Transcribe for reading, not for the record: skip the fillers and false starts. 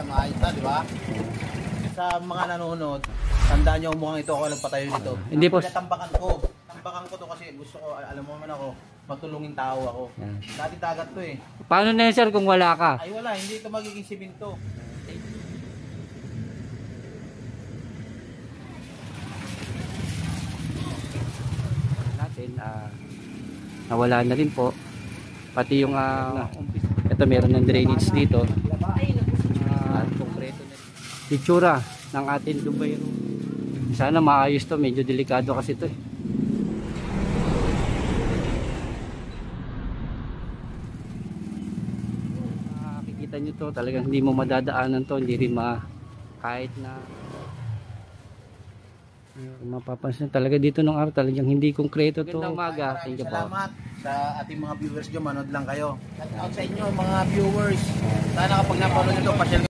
maayos na, di ba? Sa mga nanonood, tandaan nyo mukhang ito ako nagpatayo dito. Hindi po. Tambakan ko. Tambakan ko to kasi gusto ko, alam mo naman ako, matulungin tao ako. Dati dagat to eh. Paano na yun, sir, kung wala ka? Ay wala, hindi ito magiging siminto. Natin, nawala na rin po. Pati yung, ito meron ng drainage dito. Konkreto na itsura ng ating Dubai. Sana maayos to, medyo delikado kasi to eh. Makikita nyo to, talagang hindi mo madadaanan to, hindi rin kahit na mapapansin talaga dito ng araw, talagang hindi konkreto to. Magandang umaga. Thank you po. Salamat sa ating mga viewers dyan, manood lang kayo. Shout out sa inyo mga viewers. Sana kapag napanood nyo to, pasyal